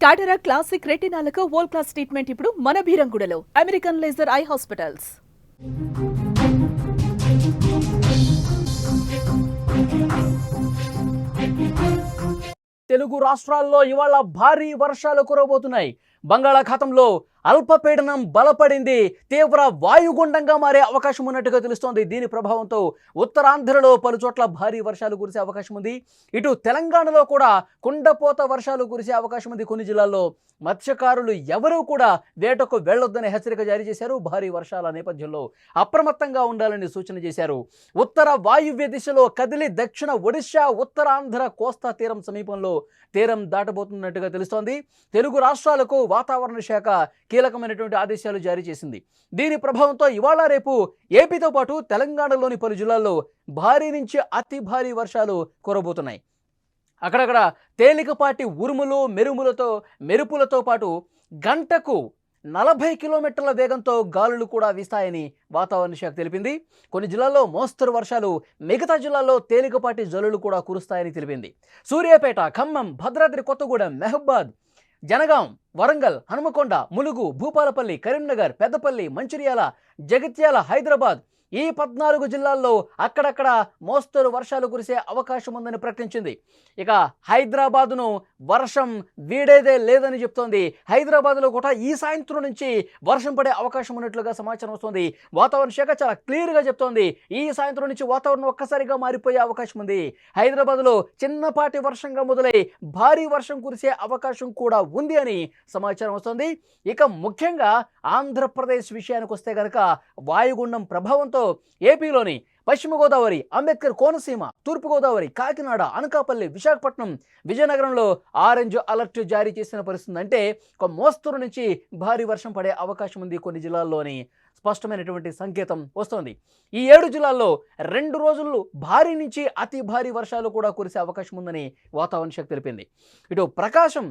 టాటరా classic రెటినాలకు world class treatment ఇప్పుడు మన భీరంగూడలో American laser eye hospitals. Telugu రాష్ట్రాల్లో ఇవాళ భారీ వర్షాలు కురవబోతున్నాయి. బంగాళాఖాతంలో అల్పపీడనం బలపడింది. తీవ్ర వాయుగుండంగా మారే అవకాశం ఉన్నట్టుగా తెలుస్తోంది. దీని ప్రభావంతో ఉత్తరాంధ్రలో పలు చోట్ల భారీ వర్షాలు కురిసే అవకాశం ఉంది. ఇటు తెలంగాణలో కూడా కుండపోత వర్షాలు కురిసే అవకాశం ఉంది. కొన్ని జిల్లాల్లో మత్స్యకారులు ఎవరూ కూడా వేటకు వెళ్లొద్దని హెచ్చరిక జారీ చేశారు. భారీ వర్షాల నేపథ్యంలో అప్రమత్తంగా ఉండాలని సూచన చేశారు. ఉత్తర వాయువ్య దిశలో కదిలి దక్షిణ ఒడిశా, ఉత్తరాంధ్ర కోస్తా తీరం సమీపంలో తీరం దాటబోతున్నట్టుగా తెలుస్తోంది. తెలుగు రాష్ట్రాలకు వాతావరణ శాఖ కీలకమైనటువంటి ఆదేశాలు జారీ చేసింది. దీని ప్రభావంతో ఇవాళ రేపు ఏపీతో పాటు తెలంగాణలోని పలు జిల్లాల్లో భారీ నుంచి అతి భారీ వర్షాలు కురవబోతున్నాయి. అక్కడక్కడ తేలికపాటి ఉరుములు మెరుపులతో పాటు గంటకు 40 కిలోమీటర్ల వేగంతో గాలులు కూడా వీస్తాయని వాతావరణ శాఖ తెలిపింది. కొన్ని జిల్లాల్లో మోస్తరు వర్షాలు, మిగతా జిల్లాల్లో తేలికపాటి జల్లులు కూడా కురుస్తాయని తెలిపింది. సూర్యాపేట, ఖమ్మం, భద్రాద్రి కొత్తగూడెం, మహబూబాద్, జనగాం, వరంగల్, హనుమకొండ, ములుగు, భూపాలపల్లి, కరీంనగర్, పెద్దపల్లి, మంచిర్యాల, జగిత్యాల, హైదరాబాద్ ఈ 14 జిల్లాల్లో అక్కడక్కడ మోస్తరు వర్షాలు కురిసే అవకాశం ఉందని ప్రకటించింది. ఇక హైదరాబాదును వర్షం వీడేదే లేదని చెప్తోంది. హైదరాబాద్లో కూడా ఈ సాయంత్రం నుంచి వర్షం పడే అవకాశం ఉన్నట్లుగా సమాచారం వస్తుంది. వాతావరణ శాఖ చాలా క్లియర్గా చెప్తోంది. ఈ సాయంత్రం నుంచి వాతావరణం ఒక్కసారిగా మారిపోయే అవకాశం ఉంది. హైదరాబాద్లో చిన్నపాటి వర్షంగా మొదలై భారీ వర్షం కురిసే అవకాశం కూడా ఉంది అని సమాచారం వస్తుంది. ఇక ముఖ్యంగా ఆంధ్రప్రదేశ్ విషయానికి వస్తే కనుక వాయుగుండం ప్రభావంతో ఏపీలోని పశ్చిమ గోదావరి, అంబేద్కర్ కోనసీమ, తూర్పుగోదావరి, కాకినాడ, అనకాపల్లి, విశాఖపట్నం, విజయనగరంలో ఆరెంజ్ అలర్ట్ జారీ చేసిన పరిస్థితి. అంటే ఒక మోస్తరు నుంచి భారీ వర్షం పడే అవకాశం ఉంది కొన్ని జిల్లాల్లోని స్పష్టమైనటువంటి సంకేతం వస్తోంది. ఈ 7 జిల్లాల్లో 2 రోజులు భారీ నుంచి అతి భారీ వర్షాలు కూడా కురిసే అవకాశం ఉందని వాతావరణ శాఖ తెలిపింది. ఇటు ప్రకాశం,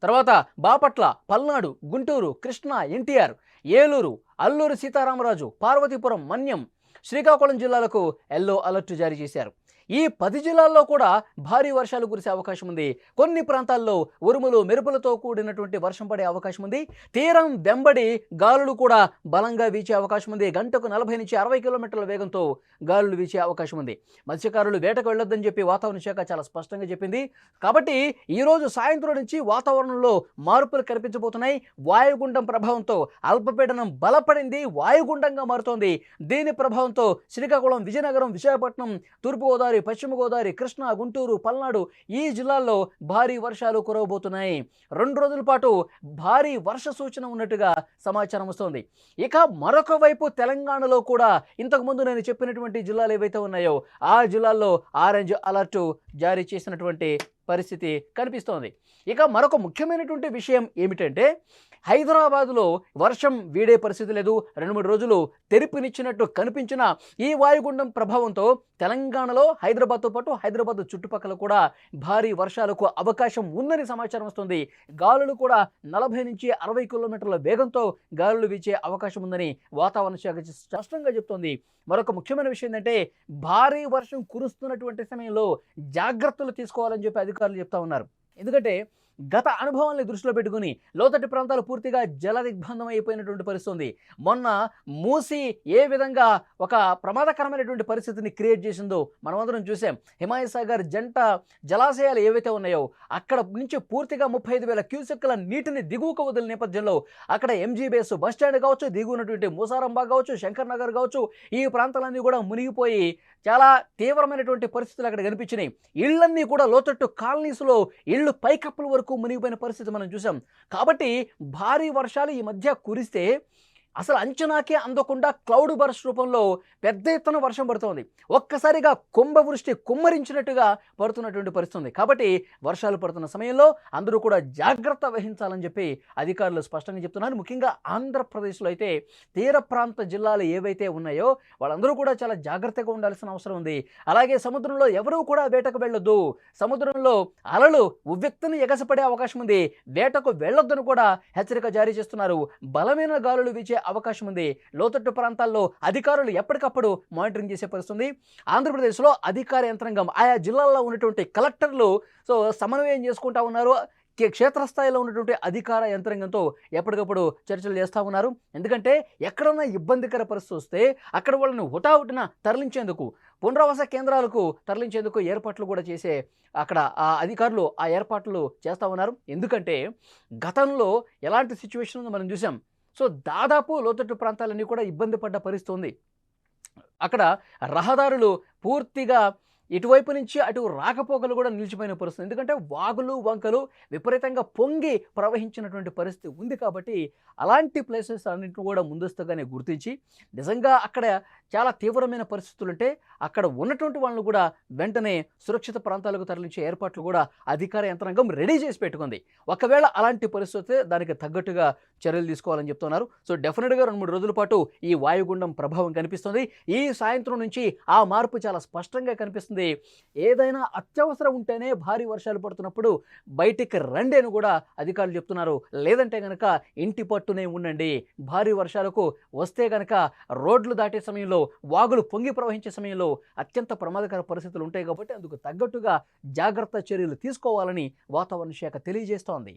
తర్వాత బాపట్ల, పల్నాడు, గుంటూరు, కృష్ణా, ఎన్టీఆర్, ఏలూరు, అల్లూరు సీతారామరాజు, పార్వతీపురం, మన్యం, శ్రీకాకుళం జిల్లాలకు ఎల్లో అలర్ట్ జారీ చేశారు. ఈ 10 జిల్లాల్లో కూడా భారీ వర్షాలు కురిసే అవకాశం ఉంది. కొన్ని ప్రాంతాల్లో ఉరుములు మెరుపులతో కూడినటువంటి వర్షం పడే అవకాశం ఉంది. తీరం వెంబడి గాలులు కూడా బలంగా వీచే అవకాశం ఉంది. గంటకు 40 నుంచి 60 కిలోమీటర్ల వేగంతో గాలులు వీచే అవకాశం ఉంది. మత్స్యకారులు వేటకు వెళ్ళొద్దని చెప్పి వాతావరణ శాఖ చాలా స్పష్టంగా చెప్పింది. కాబట్టి ఈరోజు సాయంత్రం నుంచి వాతావరణంలో మార్పులు కనిపించబోతున్నాయి. వాయుగుండం ప్రభావంతో అల్పపీడనం బలపడింది, వాయుగుండంగా మారుతోంది. దీని ప్రభావంతో శ్రీకాకుళం, విజయనగరం, విశాఖపట్నం, తూర్పుగోదావరి, పశ్చిమ గోదావరి, కృష్ణా, గుంటూరు, పల్నాడు ఈ జిల్లాల్లో భారీ వర్షాలు కురవబోతున్నాయి. 2 రోజుల పాటు భారీ వర్ష సూచన ఉన్నట్టుగా సమాచారం వస్తోంది. ఇక మరొక వైపు తెలంగాణలో కూడా ఇంతకుముందు నేను చెప్పినటువంటి జిల్లాలు ఏవైతే ఉన్నాయో ఆ జిల్లాల్లో ఆరెంజ్ అలర్ట్ జారీ చేసినటువంటి పరిస్థితి కనిపిస్తోంది. ఇక మరొక ముఖ్యమైనటువంటి విషయం ఏమిటంటే హైదరాబాదులో వర్షం వీడే పరిస్థితి లేదు. 2-3 రోజులు తెరిపినిచ్చినట్టు కనిపించిన ఈ వాయుగుండం ప్రభావంతో తెలంగాణలో హైదరాబాద్తో పాటు హైదరాబాద్ చుట్టుపక్కల కూడా భారీ వర్షాలకు అవకాశం ఉందని సమాచారం వస్తుంది. గాలులు కూడా 40 నుంచి 60 కిలోమీటర్ల వేగంతో గాలులు వీచే అవకాశం ఉందని వాతావరణ శాఖ స్పష్టంగా చెప్తోంది. మరొక ముఖ్యమైన విషయం ఏంటంటే భారీ వర్షం కురుస్తున్నటువంటి సమయంలో జాగ్రత్తలు తీసుకోవాలని చెప్పి అధికారులు చెప్తా ఉన్నారు. ఎందుకంటే గత అనుభవాన్ని దృష్టిలో పెట్టుకుని లోతట్టు ప్రాంతాలు పూర్తిగా జల దిగ్బంధం అయిపోయినటువంటి పరిస్థితి ఉంది. మొన్న మూసి ఏ విధంగా ఒక ప్రమాదకరమైనటువంటి పరిస్థితిని క్రియేట్ చేసిందో మనమందరం చూసాం. హిమాయసాగర్ జంట జలాశయాలు ఏవైతే ఉన్నాయో అక్కడ నుంచి పూర్తిగా 35,000 క్యూసెక్కుల నీటిని దిగువకు వదిలిన నేపథ్యంలో అక్కడ ఎంజీ బేస్, బస్టాండ్ కావచ్చు, దిగువనటువంటి మూసారంబా కావచ్చు, శంకర్ నగర్ కావచ్చు, ఈ ప్రాంతాలన్నీ కూడా మునిగిపోయి చాలా తీవ్రమైనటువంటి పరిస్థితులు అక్కడ కనిపించినాయి. ఇళ్లన్నీ కూడా లోతట్టు కాలనీస్లో ఇళ్ళు పైకప్పుల వరకు మునిగిపోయిన పరిస్థితి మనం చూసాం. కాబట్టి భారీ వర్షాలు ఈ మధ్య కురిస్తే అసలు అంచనాకే అందకుండా క్లౌడ్ బర్స్ట్ రూపంలో పెద్ద ఎత్తున వర్షం పడుతోంది. ఒక్కసారిగా కుంభవృష్టి కుమ్మరించినట్టుగా పడుతున్నటువంటి పరిస్థితి ఉంది. కాబట్టి వర్షాలు పడుతున్న సమయంలో అందరూ కూడా జాగ్రత్త వహించాలని చెప్పి అధికారులు స్పష్టంగా చెప్తున్నారు. ముఖ్యంగా ఆంధ్రప్రదేశ్లో అయితే తీర ప్రాంత జిల్లాలు ఏవైతే ఉన్నాయో వాళ్ళందరూ కూడా చాలా జాగ్రత్తగా ఉండాల్సిన అవసరం ఉంది. అలాగే సముద్రంలో ఎవరూ కూడా వేటకు వెళ్ళొద్దు. సముద్రంలో అలలు ఉవ్వెత్తున ఎగసిపడే అవకాశం ఉంది. వేటకు వెళ్ళొద్దని కూడా హెచ్చరిక జారీ చేస్తున్నారు. బలమైన గాలులు వీచే అవకాశం ఉంది. లోతట్టు ప్రాంతాల్లో అధికారులు ఎప్పటికప్పుడు మానిటరింగ్ చేసే పరిస్థితుంది. ఆంధ్రప్రదేశ్లో అధికార యంత్రాంగం ఆయా జిల్లాల్లో ఉన్నటువంటి కలెక్టర్లు సమన్వయం చేసుకుంటా ఉన్నారు. క్షేత్రస్థాయిలో ఉన్నటువంటి అధికార యంత్రాంగంతో ఎప్పటికప్పుడు చర్చలు చేస్తూ ఉన్నారు. ఎందుకంటే ఎక్కడన్నా ఇబ్బందికర పరిస్థితి వస్తే అక్కడ వాళ్ళని హుటాహుటిన తరలించేందుకు, పునరావాస కేంద్రాలకు తరలించేందుకు ఏర్పాట్లు కూడా చేసే అక్కడ ఆ అధికారులు ఆ ఏర్పాట్లు చేస్తూ ఉన్నారు. ఎందుకంటే గతంలో ఎలాంటి సిచ్యువేషన్ ఉందో మనం చూసాం. సో దాదాపు లోతట్టు ప్రాంతాలన్నీ కూడా ఇబ్బంది పడ్డ పరిస్థితి ఉంది. అక్కడ రహదారులు పూర్తిగా ఇటువైపు నుంచి అటు రాకపోకలు కూడా నిలిచిపోయిన పరిస్థితి. ఎందుకంటే వాగులు వంకలు విపరీతంగా పొంగి ప్రవహించినటువంటి పరిస్థితి ఉంది. కాబట్టి అలాంటి ప్లేసెస్ అన్నింటిని కూడా ముందస్తుగానే గుర్తించి నిజంగా అక్కడ చాలా తీవ్రమైన పరిస్థితులు ఉంటే అక్కడ ఉన్నటువంటి వాళ్ళని కూడా వెంటనే సురక్షిత ప్రాంతాలకు తరలించే ఏర్పాట్లు కూడా అధికార యంత్రాంగం రెడీ చేసి పెట్టుకుంది. ఒకవేళ అలాంటి పరిస్థితి దానికి తగ్గట్టుగా చర్యలు తీసుకోవాలని చెప్తున్నారు. సో డెఫినెట్గా 2-3 రోజుల పాటు ఈ వాయుగుండం ప్రభావం కనిపిస్తుంది. ఈ సాయంత్రం నుంచి ఆ మార్పు చాలా స్పష్టంగా కనిపిస్తుంది. ఏదైనా అత్యవసరం ఉంటేనే భారీ వర్షాలు పడుతున్నప్పుడు బయటికి రండి అని కూడా అధికారులు చెప్తున్నారు. లేదంటే కనుక ఇంటి పట్టునే ఉండండి. భారీ వర్షాలకు వస్తే కనుక రోడ్లు దాటే సమయంలో, వాగులు పొంగి ప్రవహించే సమయంలో అత్యంత ప్రమాదకర పరిస్థితులు ఉంటాయి. కాబట్టి అందుకు తగ్గట్టుగా జాగ్రత్త చర్యలు తీసుకోవాలని వాతావరణ శాఖ తెలియజేస్తోంది.